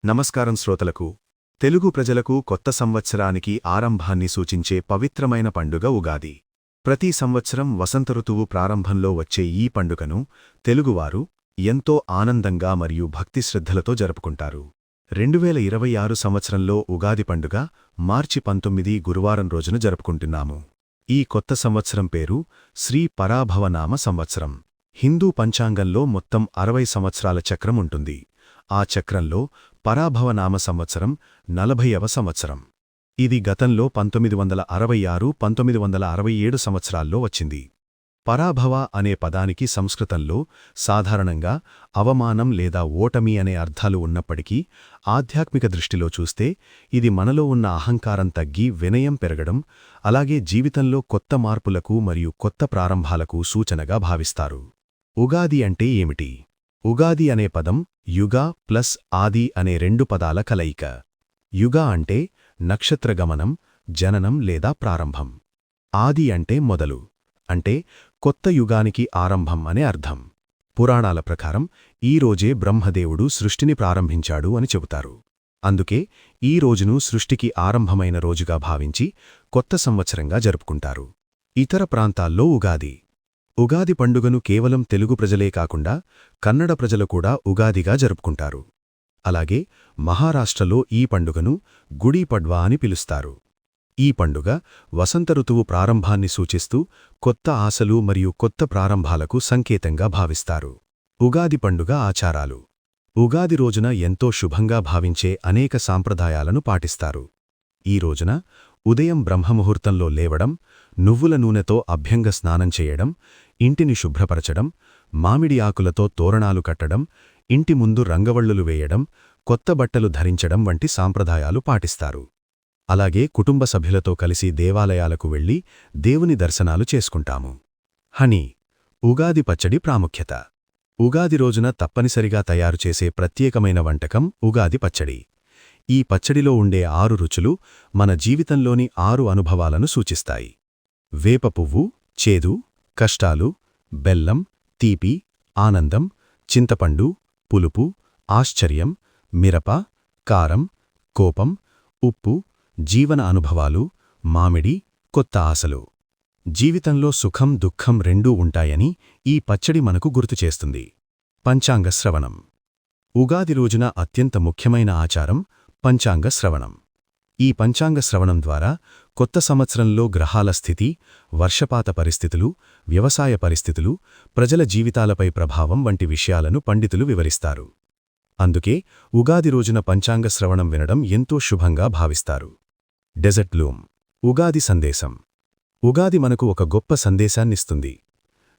నమస్కారం శ్రోతలకు. తెలుగు ప్రజలకు కొత్త సంవత్సరానికి ఆరంభాన్ని సూచించే పవిత్రమైన పండుగ ఉగాది. ప్రతి సంవత్సరం వసంతఋతువు ప్రారంభంలో వచ్చే ఈ పండుగను తెలుగువారు ఎంతో ఆనందంగా మరియు భక్తిశ్రద్ధలతో జరుపుకుంటారు. 2026 సంవత్సరంలో ఉగాది పండుగ మార్చి 19 గురువారం రోజున జరుపుకుంటున్నాము. ఈ కొత్త సంవత్సరం పేరు శ్రీ పరాభవనామ సంవత్సరం. హిందూ పంచాంగంలో మొత్తం 60 సంవత్సరాల చక్రం ఉంటుంది. ఆ చక్రంలో పరాభవనామ సంవత్సరం 40వ సంవత్సరం. ఇది గతంలో 1966–1967 సంవత్సరాల్లో వచ్చింది. పరాభవ అనే పదానికి సంస్కృతంలో సాధారణంగా అవమానం లేదా ఓటమి అనే అర్థాలు ఉన్నప్పటికీ ఆధ్యాత్మిక దృష్టిలో చూస్తే ఇది మనలో ఉన్న అహంకారం తగ్గి వినయం పెరగడం, అలాగే జీవితంలో కొత్త మార్పులకు మరియు కొత్త ప్రారంభాలకు సూచనగా భావిస్తారు. ఉగాది అంటే ఏమిటి? ఉగాది అనే పదం యుగ ప్లస్ ఆది అనే రెండు పదాల కలయిక. యుగ అంటే నక్షత్రగమనం, జననం లేదా ప్రారంభం. ఆది అంటే మొదలు, అంటే కొత్త యుగానికి ఆరంభం అనే అర్థం. పురాణాల ప్రకారం ఈ రోజే బ్రహ్మదేవుడు సృష్టిని ప్రారంభించాడు అని చెబుతారు. అందుకే ఈ రోజును సృష్టికి ఆరంభమైన రోజుగా భావించి కొత్త సంవత్సరంగా జరుపుకుంటారు. ఇతర ప్రాంతాల్లో ఉగాది పండుగను కేవలం తెలుగు ప్రజలే కాకుండా కన్నడ ప్రజలు కూడా ఉగాదిగా జరుపుకుంటారు. అలాగే మహారాష్ట్రలో ఈ పండుగను గుడీ పడ్వా అని పిలుస్తారు. ఈ పండుగ వసంతఋతువు ప్రారంభాన్ని సూచిస్తూ కొత్త ఆశలు మరియు కొత్త ప్రారంభాలకు సంకేతంగా భావిస్తారు. ఉగాది పండుగ ఆచారాలు. ఉగాది రోజున ఎంతో శుభంగా భావించే అనేక సాంప్రదాయాలను పాటిస్తారు. ఈ రోజున ఉదయం బ్రహ్మముహూర్తంలో లేవడం, నువ్వుల నూనెతో అభ్యంగ స్నానం చేయడం, ఇంటిని శుభ్రపరచడం, మామిడి ఆకులతో తోరణాలు కట్టడం, ఇంటి ముందు రంగవళ్లులు వేయడం, కొత్త బట్టలు ధరించడం వంటి సాంప్రదాయాలు పాటిస్తారు. అలాగే కుటుంబ సభ్యులతో కలిసి దేవాలయాలకు వెళ్లి దేవుని దర్శనాలు చేసుకుంటాము. ఉగాది పచ్చడి ప్రాముఖ్యత. ఉగాది రోజున తప్పనిసరిగా తయారుచేసే ప్రత్యేకమైన వంటకం ఉగాది పచ్చడి. ఈ పచ్చడిలో ఉండే 6 రుచులు మన జీవితంలోని 6 అనుభవాలను సూచిస్తాయి. వేప పువ్వు, చేదు, కష్టాలు, బెల్లం, తీపి, ఆనందం, చింతపండు, పులుపు, ఆశ్చర్యం, మిరప, కారం, కోపం, ఉప్పు, జీవన అనుభవాలు, మామిడి, కొత్త ఆశలు. జీవితంలో సుఖం దుఃఖం రెండూ ఉంటాయని ఈ పచ్చడి మనకు గుర్తుచేస్తుంది. పంచాంగ శ్రవణం. ఉగాది రోజున అత్యంత ముఖ్యమైన ఆచారం పంచాంగ శ్రవణం. ఈ పంచాంగ శ్రవణం ద్వారా కొత్త సంవత్సరంలో గ్రహాల స్థితి, వర్షపాత పరిస్థితులు, వ్యవసాయ పరిస్థితులు, ప్రజల జీవితాలపై ప్రభావం వంటి విషయాలను పండితులు వివరిస్తారు. అందుకే ఉగాది రోజున పంచాంగ శ్రవణం వినడం ఎంతో శుభంగా భావిస్తారు. Dessert Bloom. ఉగాది సందేశం. ఉగాది మనకు ఒక గొప్ప సందేశాన్నిస్తుంది.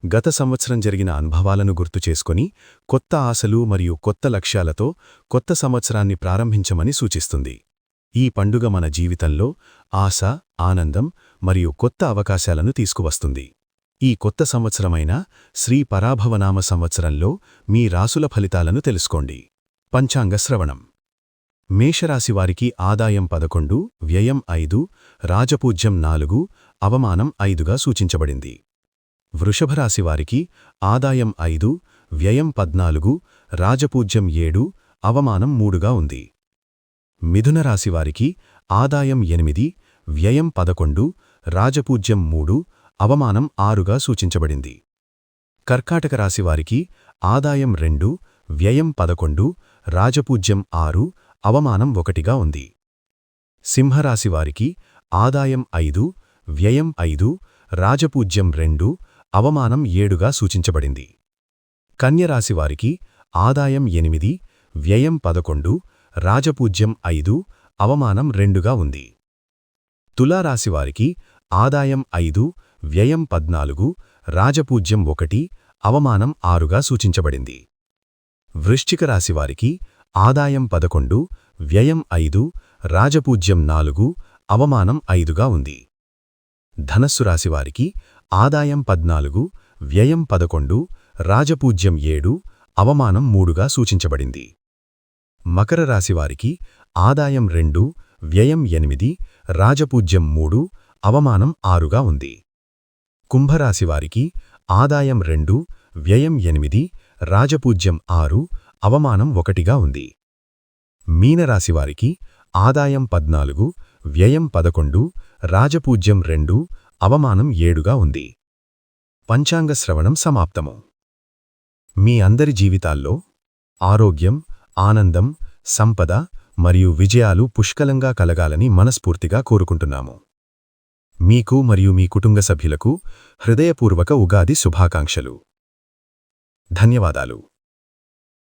గత సంవత్సరం జరిగిన అనుభవాలను గుర్తుచేసుకొని కొత్త ఆశలు మరియు కొత్త లక్ష్యాలతో కొత్త సంవత్సరాన్ని ప్రారంభించమని సూచిస్తుంది. ఈ పండుగ మన జీవితంలో ఆశ, ఆనందం మరియు కొత్త అవకాశాలను తీసుకువస్తుంది. ఈ కొత్త సంవత్సరమైన శ్రీ పరాభవనామ సంవత్సరంలో మీ రాసుల ఫలితాలను తెలుసుకోండి. పంచాంగ శ్రవణం. మేషరాశివారికి ఆదాయం 11, వ్యయం 5, రాజపూజ్యం 4, అవమానం 5గా సూచించబడింది. వృషభరాశివారికి ఆదాయం 5, వ్యయం 14, రాజపూజ్యం 7, అవమానం 3గా ఉంది. మిథునరాశివారికి ఆదాయం 8, వ్యయం 11, రాజపూజ్యం 3, అవమానం 6గా సూచించబడింది. కర్కాటక రాశివారికి ఆదాయం 2, వ్యయం 11, రాజపూజ్యం 6, అవమానం 1గా ఉంది. సింహరాశివారికి ఆదాయం 5, వ్యయం 5, రాజపూజ్యం 2, అవమానం 7గా సూచించబడింది. కన్యరాశివారికి ఆదాయం 8, వ్యయం 11, రాజపూజ్యం 5, అవమానం 2గా ఉంది. తులారాశివారికి ఆదాయం 5, వ్యయం 14, రాజపూజ్యం 1, అవమానం 6గా సూచించబడింది. వృశ్చిక రాశివారికి ఆదాయం 11, వ్యయం 5, రాజపూజ్యం 4, అవమానం 5గా ఉంది. ధనస్సు రాశివారికి ఆదాయం 14, వ్యయం 11, రాజపూజ్యం 7, అవమానం 3గా సూచించబడింది. మకర రాశివారికి ఆదాయం 2, వ్యయం 8, రాజపూజ్యం 3, అవమానం 6గా ఉంది. కుంభరాశివారికి ఆదాయం 2, వ్యయం 8, రాజపూజ్యం 6, అవమానం 1గా ఉంది. మీనరాశివారికి ఆదాయం 14, వ్యయం 11, రాజపూజ్యం 2, అవమానం 7గా ఉంది. పంచాంగ శ్రవణం సమాప్తము. మీ అందరి జీవితాల్లో ఆరోగ్యం, ఆనందం, సంపద మరియు విజయాలు పుష్కలంగా కలగాలని మనస్ఫూర్తిగా కోరుకుంటున్నాము. మీకు మరియు మీ కుటుంబ సభ్యులకు హృదయపూర్వక ఉగాది శుభాకాంక్షలు. ధన్యవాదాలు.